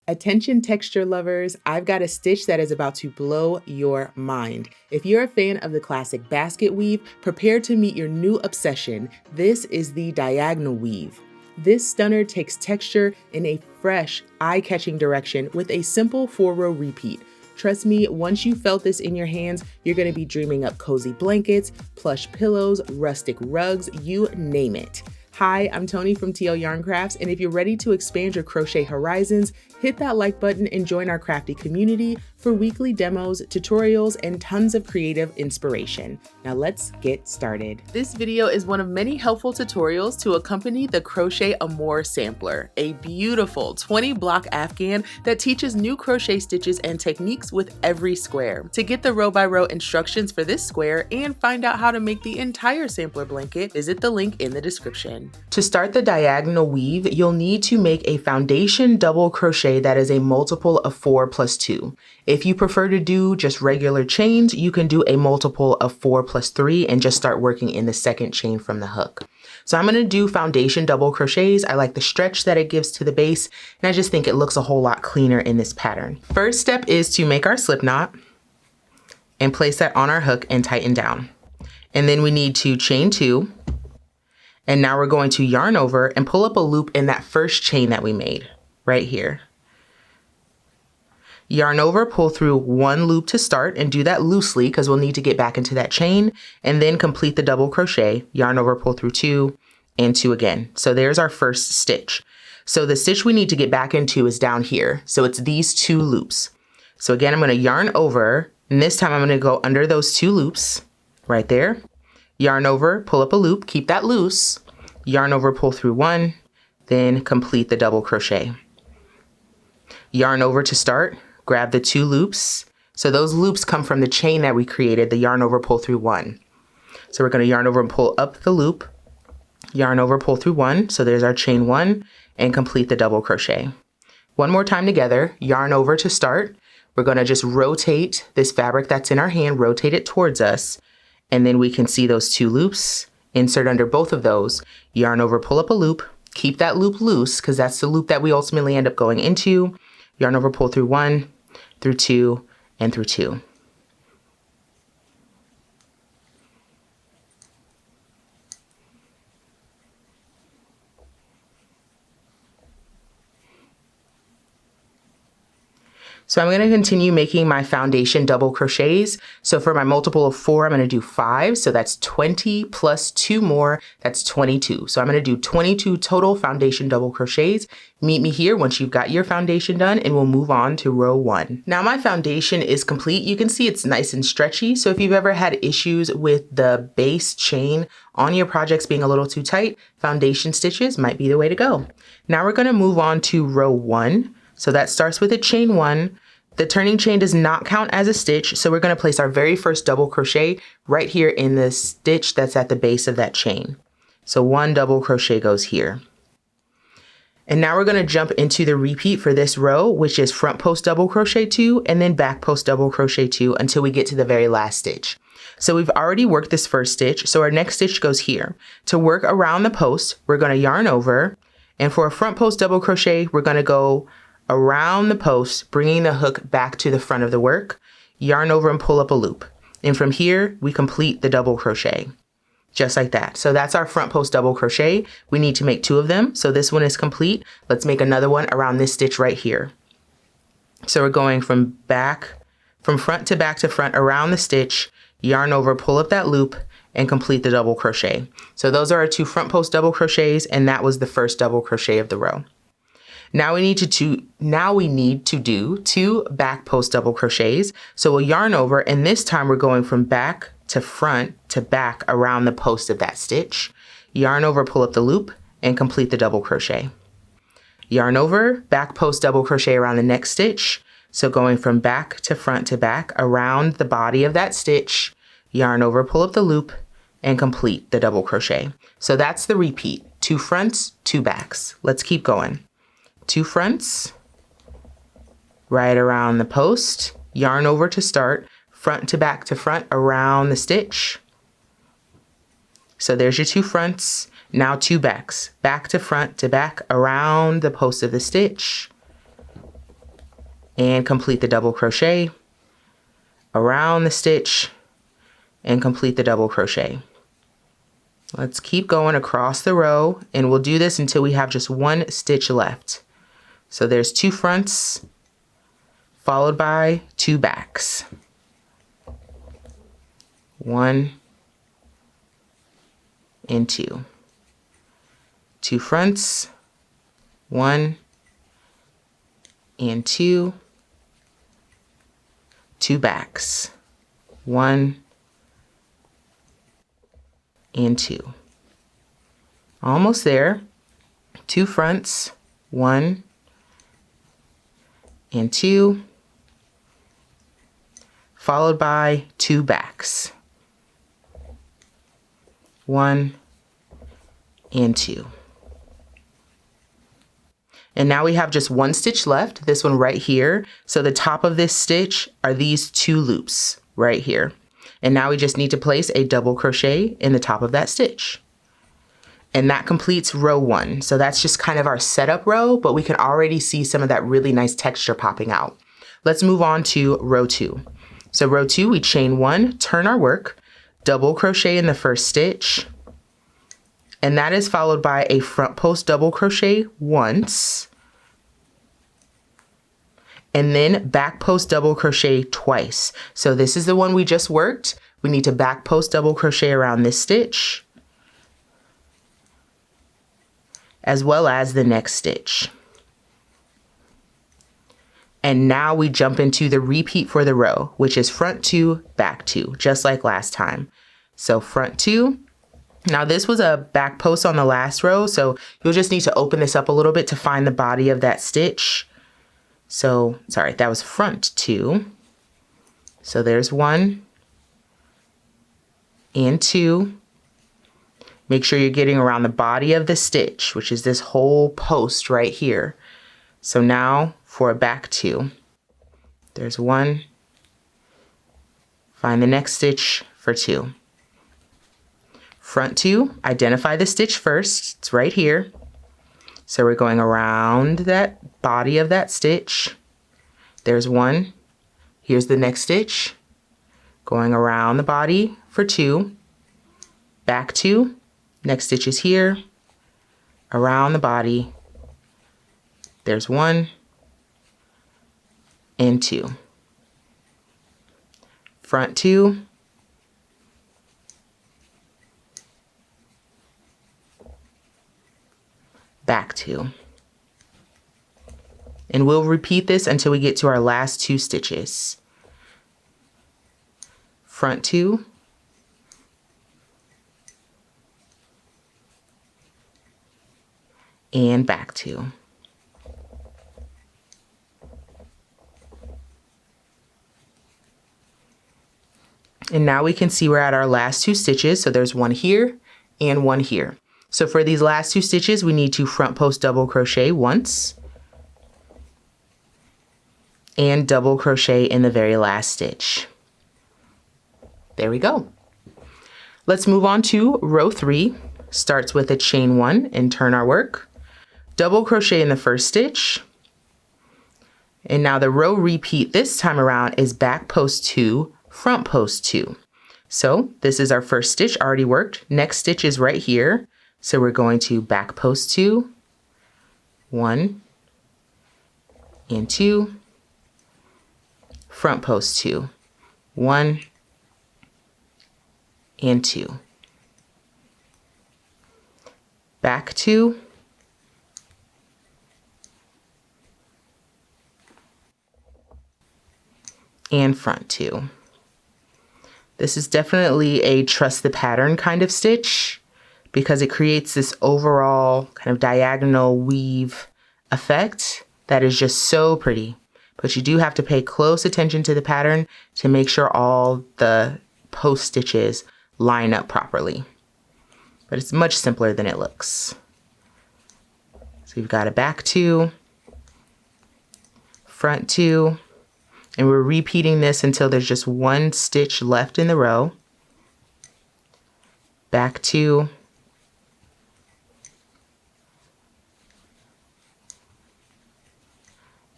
Attention texture lovers, I've got a stitch that is about to blow your mind. If you're a fan of the classic basket weave, prepare to meet your new obsession. This is the diagonal weave. This stunner takes texture in a fresh, eye-catching direction with a simple 4-row repeat. Trust me, once you felt this in your hands, you're gonna be dreaming up cozy blankets, plush pillows, rustic rugs, you name it. Hi, I'm Tony from TL Yarn Crafts, and if you're ready to expand your crochet horizons, hit that like button and join our crafty community for weekly demos, tutorials, and tons of creative inspiration. Now let's get started. This video is one of many helpful tutorials to accompany the Crochet Amour Sampler, a beautiful 20-block Afghan that teaches new crochet stitches and techniques with every square. To get the row-by-row instructions for this square and find out how to make the entire sampler blanket, visit the link in the description. To start the diagonal weave, you'll need to make a foundation double crochet that is a multiple of 4 plus 2. If you prefer to do just regular chains, you can do a multiple of 4 plus 3 and just start working in the second chain from the hook. So I'm going to do foundation double crochets. I like the stretch that it gives to the base, and I just think it looks a whole lot cleaner in this pattern. First step is to make our slip knot and place that on our hook and tighten down. And then we need to chain 2. And now we're going to yarn over and pull up a loop in that first chain that we made right here. Yarn over, pull through 1 loop to start and do that loosely because we'll need to get back into that chain, and then complete the double crochet, yarn over, pull through 2 and 2 again. So there's our first stitch. So the stitch we need to get back into is down here. So it's these 2 loops. So again, I'm going to yarn over, and this time I'm going to go under those 2 loops right there. Yarn over, pull up a loop, keep that loose, yarn over, pull through 1, then complete the double crochet. Yarn over to start, grab the 2 loops. So those loops come from the chain that we created, the yarn over, pull through 1. So we're going to yarn over and pull up the loop, yarn over, pull through 1. So there's our chain 1 and complete the double crochet. One more time together, yarn over to start. We're going to just rotate this fabric that's in our hand, rotate it towards us. And then we can see those 2 loops, insert under both of those, yarn over, pull up a loop, keep that loop loose because that's the loop that we ultimately end up going into, yarn over, pull through 1, through 2, and through 2. So I'm going to continue making my foundation double crochets. So for my multiple of 4, I'm going to do 5. So that's 20 plus 2 more, that's 22. So I'm going to do 22 total foundation double crochets. Meet me here once you've got your foundation done, and we'll move on to row 1. Now my foundation is complete. You can see it's nice and stretchy. So if you've ever had issues with the base chain on your projects being a little too tight, foundation stitches might be the way to go. Now we're going to move on to row 1. So that starts with a chain 1. The turning chain does not count as a stitch, so we're going to place our very first double crochet right here in the stitch that's at the base of that chain. So 1 double crochet goes here. And now we're going to jump into the repeat for this row, which is front post double crochet 2 and then back post double crochet 2 until we get to the very last stitch. So we've already worked this first stitch, so our next stitch goes here. To work around the post, we're going to yarn over, and for a front post double crochet, we're going to go around the post, bringing the hook back to the front of the work, yarn over and pull up a loop. And from here, we complete the double crochet, just like that. So that's our front post double crochet. We need to make 2 of them. So this one is complete. Let's make another one around this stitch right here. So we're going from front to back to front around the stitch, yarn over, pull up that loop, and complete the double crochet. So those are our 2 front post double crochets, and that was the first double crochet of the row. Now we need to do 2 back post double crochets. So we'll yarn over, and this time we're going from back to front to back around the post of that stitch. Yarn over, pull up the loop, and complete the double crochet. Yarn over, back post double crochet around the next stitch. So going from back to front to back around the body of that stitch, yarn over, pull up the loop, and complete the double crochet. So that's the repeat, 2 fronts, 2 backs. Let's keep going. 2 fronts, right around the post, yarn over to start, front to front around the stitch. So there's your 2 fronts, now 2 backs, back to front to back around the post of the stitch. and complete the double crochet, around the stitch, and complete the double crochet. Let's keep going across the row, and we'll do this until we have just one stitch left. So there's 2 fronts followed by 2 backs. 1 and 2. 2 fronts, 1 and 2. 2 backs, 1 and 2. Almost there. 2 fronts, 1 and 2, followed by 2 backs, 1 and 2. And now we have just 1 stitch left, this one right here. So the top of this stitch are these 2 loops right here. And now we just need to place a double crochet in the top of that stitch. And that completes row 1. So that's just kind of our setup row, but we can already see some of that really nice texture popping out. Let's move on to row 2. So row 2, we chain 1, turn our work, double crochet in the first stitch, and that is followed by a front post double crochet once, and then back post double crochet twice. So this is the one we just worked. We need to back post double crochet around this stitch, as well as the next stitch. And now we jump into the repeat for the row, which is front 2, back 2, just like last time. So front 2. Now this was a back post on the last row, so you'll just need to open this up a little bit to find the body of that stitch. So, sorry, that was front 2. So there's 1 and 2. Make sure you're getting around the body of the stitch, which is this whole post right here. So now for a back 2, there's 1, find the next stitch for 2. Front 2, identify the stitch first, it's right here. So we're going around that body of that stitch. There's 1, here's the next stitch, going around the body for 2, back 2, next stitch is here, around the body, there's 1 and 2. Front 2, back 2. And we'll repeat this until we get to our last 2 stitches. Front 2, and back 2. And now we can see we're at our last 2 stitches. So there's 1 here and 1 here. So for these last 2 stitches, we need to front post double crochet once and double crochet in the very last stitch. There we go. Let's move on to row 3. Starts with a chain 1 and turn our work, double crochet in the first stitch. And now the row repeat this time around is back post 2, front post 2. So this is our first stitch already worked. Next stitch is right here. So we're going to back post 2, 1 and 2, front post 2, 1 and 2, back 2, and front 2. This is definitely a trust the pattern kind of stitch, because it creates this overall kind of diagonal weave effect that is just so pretty. But you do have to pay close attention to the pattern to make sure all the post stitches line up properly. But it's much simpler than it looks. So you've got a back 2, front 2, and we're repeating this until there's just 1 stitch left in the row. Back 2,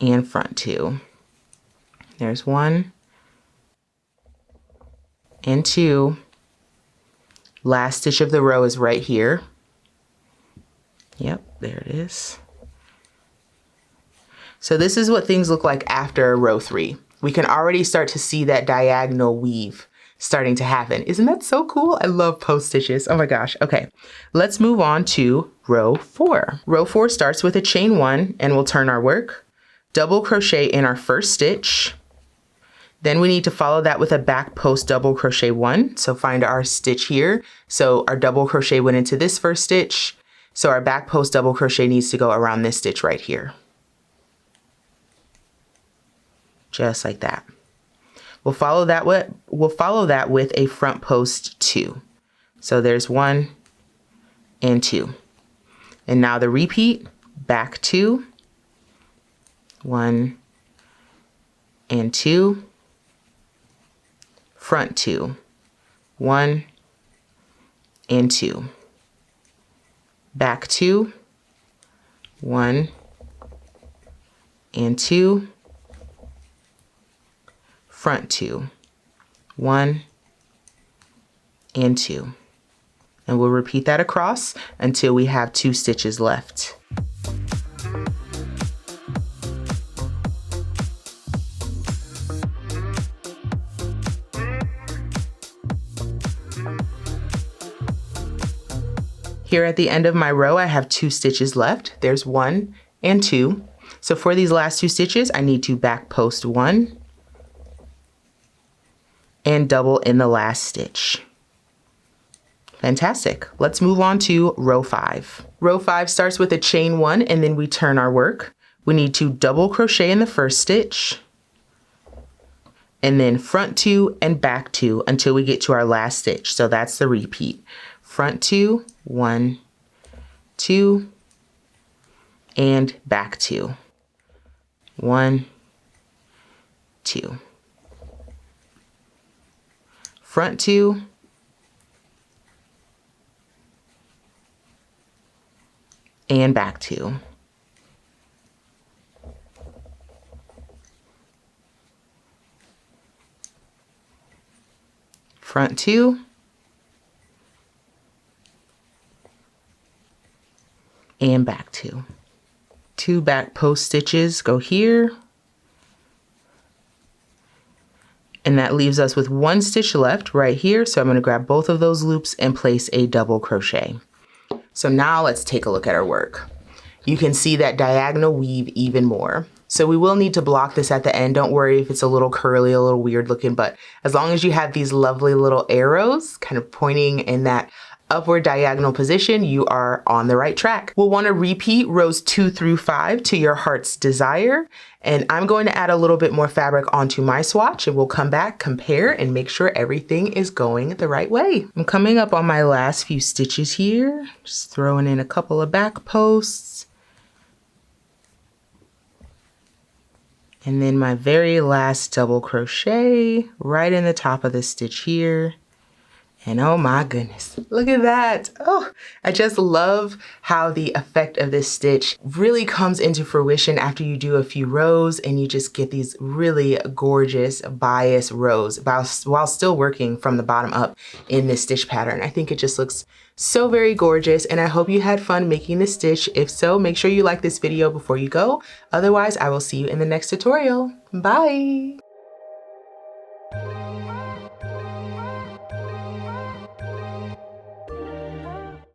and front 2. There's 1 and 2. Last stitch of the row is right here. Yep, there it is. So this is what things look like after row 3. We can already start to see that diagonal weave starting to happen. Isn't that so cool? I love post stitches. Oh my gosh. Okay, let's move on to row 4. Row 4 starts with a chain 1 and we'll turn our work, double crochet in our first stitch. Then we need to follow that with a back post double crochet 1. So find our stitch here. So our double crochet went into this first stitch. So our back post double crochet needs to go around this stitch right here. Just like that. We'll follow that with a front post 2. So there's 1 and 2. And now the repeat, back 2, 1 and 2, front 2, 1 and 2, back 2, 1 and 2, front 2, 1 and 2. And we'll repeat that across until we have 2 stitches left. Here at the end of my row, I have 2 stitches left. There's 1 and 2. So for these last 2 stitches, I need to back post 1 and double in the last stitch. Fantastic. Let's move on to row 5. Row 5 starts with a chain 1 and then we turn our work. We need to double crochet in the first stitch and then front 2 and back 2 until we get to our last stitch. So that's the repeat. Front 2, 1, 2, and back 2, 1, 2. Front 2, and back 2. Front 2, and back 2. 2 back post stitches go here. And that leaves us with 1 stitch left right here. So I'm going to grab both of those loops and place a double crochet. So now let's take a look at our work. You can see that diagonal weave even more. So we will need to block this at the end. Don't worry if it's a little curly, a little weird looking, but as long as you have these lovely little arrows kind of pointing in that upward diagonal position, you are on the right track. We'll want to repeat rows 2 through 5 to your heart's desire. And I'm going to add a little bit more fabric onto my swatch and we'll come back, compare, and make sure everything is going the right way. I'm coming up on my last few stitches here, just throwing in a couple of back posts. And then my very last double crochet right in the top of the stitch here. And oh my goodness, look at that. Oh, I just love how the effect of this stitch really comes into fruition after you do a few rows and you just get these really gorgeous bias rows while still working from the bottom up in this stitch pattern. I think it just looks so very gorgeous and I hope you had fun making this stitch. If so, make sure you like this video before you go. Otherwise, I will see you in the next tutorial. Bye.